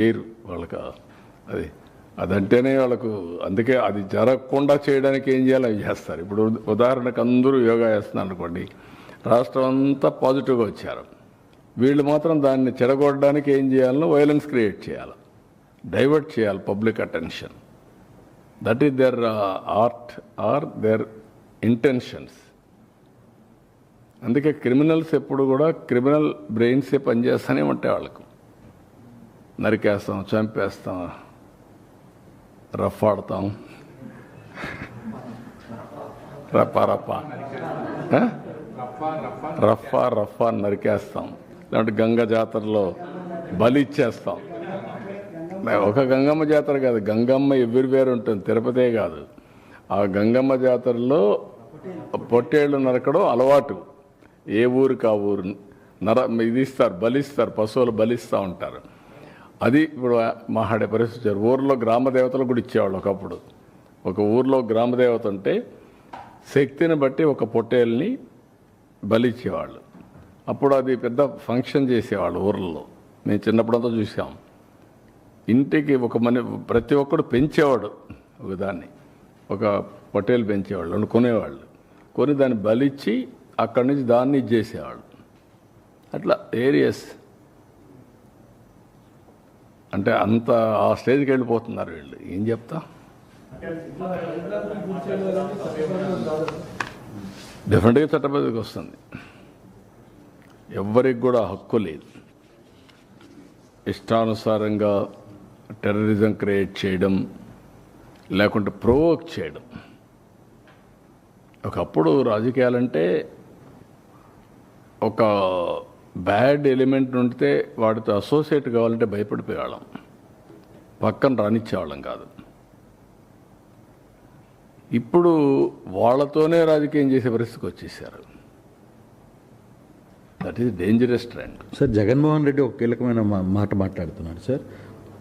చేయరు వాళ్ళకి అది అదంటేనే వాళ్ళకు. అందుకే అది జరగకుండా చేయడానికి ఏం చేయాలో అవి చేస్తారు. ఇప్పుడు ఉదాహరణకు అందరూ యోగా చేస్తున్నారు అనుకోండి, రాష్ట్రం అంతా పాజిటివ్గా వచ్చారు, వీళ్ళు మాత్రం దాన్ని చెడగొట్టడానికి ఏం చేయాలో వైలెన్స్ క్రియేట్ చేయాలి, డైవర్ట్ చేయాలి public attention. That is their art are their intentions. అందుకే క్రిమినల్స్ ఎప్పుడు కూడా క్రిమినల్ బ్రెయిన్సే పనిచేస్తూనే ఉంటాయి వాళ్ళకు. నరికేస్తాం, చంపేస్తాం, రఫ్ ఆడతాం, రఫా నరికేస్తాం, లేదంటే గంగ జాతరలో బలి ఇచ్చేస్తాం. ఒక గంగమ్మ జాతర కాదు, గంగమ్మ ఎవ్రీవేర్ ఉంటుంది, తిరుపతే కాదు. ఆ గంగమ్మ జాతరలో పొట్టేళ్ళు నరకడం అలవాటు. ఏ ఊరికి ఆ ఊరు ఇది ఇస్తారు, బలిస్తారు, పశువులు బలిస్తూ ఉంటారు. అది ఇప్పుడు మాట్లాడే పరిస్థితి. ఊర్లో గ్రామదేవతలు కూడా ఇచ్చేవాళ్ళు ఒకప్పుడు. ఒక ఊర్లో గ్రామదేవత ఉంటే శక్తిని బట్టి ఒక పొట్టేల్ని బలిచ్చేవాళ్ళు. అప్పుడు అది పెద్ద ఫంక్షన్ చేసేవాళ్ళు ఊర్లలో. మేము చిన్నప్పుడంతా చూసాం. ఇంటికి ప్రతి ఒక్కడు పెంచేవాడు ఒకదాన్ని, ఒక పొట్టేలు పెంచేవాళ్ళు, కొనేవాళ్ళు. కొని దాన్ని బలిచ్చి అక్కడి నుంచి దాన్ని ఇచ్చేసేవాళ్ళు. అట్లా ఏరియస్ అంటే అంత ఆ స్టేజ్కి వెళ్ళిపోతున్నారు వీళ్ళు. ఏం చెప్తా, డెఫినెట్గా చట్టబద్ధకి వస్తుంది. ఎవ్వరికి కూడా హక్కు లేదు ఇష్టానుసారంగా టెర్రరిజం క్రియేట్ చేయడం, లేకుంటే ప్రొవోక్ చేయడం. ఒకప్పుడు రాజకీయాలంటే ఒక బ్యాడ్ ఎలిమెంట్ ఉంటే వాడితో అసోసియేట్ కావాలంటే భయపడిపోయేవాళ్ళం, పక్కన రానిచ్చేవాళ్ళం కాదు. ఇప్పుడు వాళ్ళతోనే రాజకీయం చేసే పరిస్థితికి వచ్చేసారు. That is dangerous trend. Sir, Jaganmohan Reddy ఒక కీలకమైన మాట మాట్లాడుతున్నాడు సార్.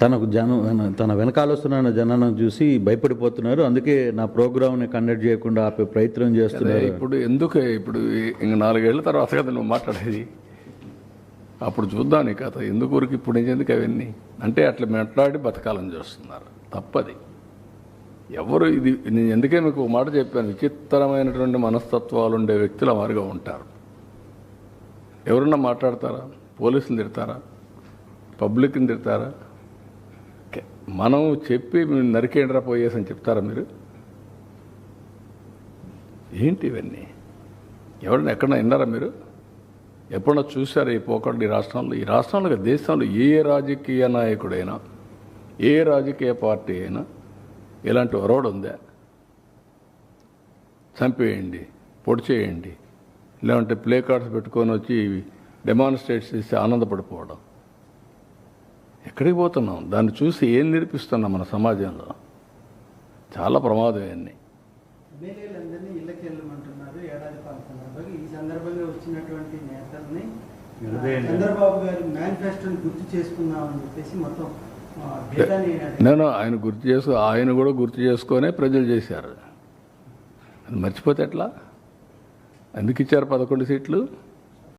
తన వెనకాల వస్తున్న జనాన్ని చూసి భయపడిపోతున్నారు, అందుకే నా ప్రోగ్రామ్ని కండక్ట్ చేయకుండా ఆపే ప్రయత్నం చేస్తున్నారు. ఇప్పుడు ఎందుకు ఇప్పుడు ఇంక 4 ఏళ్ల తర్వాత కదా నువ్వు మాట్లాడేది, అప్పుడు చూద్దాం నీ కథ. ఎందుకు ఊరికి ఇప్పుడు ఎందుకు అవన్నీ అంటే అట్లా మాట్లాడి బతకాలని చూస్తున్నారు. తప్పది. ఎవరు ఇది నేను ఎందుకే మీకు ఒక మాట చెప్పాను, విచిత్రమైనటువంటి మనస్తత్వాలు ఉండే వ్యక్తులు వారుగా ఉంటారు. ఎవరన్నా మాట్లాడతారా? పోలీసులు తిడతారా? పబ్లిక్ని తిడతారా? మనం చెప్పి నరికేండ్రా పోయేసి అని చెప్తారా మీరు? ఏంటి ఇవన్నీ? ఎవరన్నా ఎక్కడన్నా విన్నారా మీరు? ఎప్పుడన్నా చూసారా ఈ పోకడు ఈ రాష్ట్రంలో? ఈ రాష్ట్రంలో దేశంలో ఏ రాజకీయ నాయకుడైనా, ఏ రాజకీయ పార్టీ అయినా ఇలాంటి ఒరవడు ఉందా? చంపేయండి, పొడి చేయండి, లేదంటే ప్లే కార్డ్స్ పెట్టుకొని వచ్చి డెమాన్స్ట్రేట్స్ చేసి ఆనందపడిపోవడం. ఎక్కడికి పోతున్నాం? దాన్ని చూసి ఏం నేర్పిస్తున్నాం మన సమాజంలో? చాలా ప్రమాదం ఇవన్నీ. ఎమ్మెల్యేలందరినీ ఇళ్ళకి వెళ్ళమంటున్నారు ఏడాది పాలన సందర్భంగా. ఈ సందర్భంగా వచ్చినటువంటి నేతల్ని చంద్రబాబు గారి మేనిఫెస్టోని గుర్తు చేసుకున్నామని చెప్పేసి మొత్తం నేను ఆయన కూడా గుర్తు చేసుకొనే ప్రజలు చేశారు. అది మర్చిపోతే ఎట్లా? ఎందుకు ఇచ్చారు 11 సీట్లు?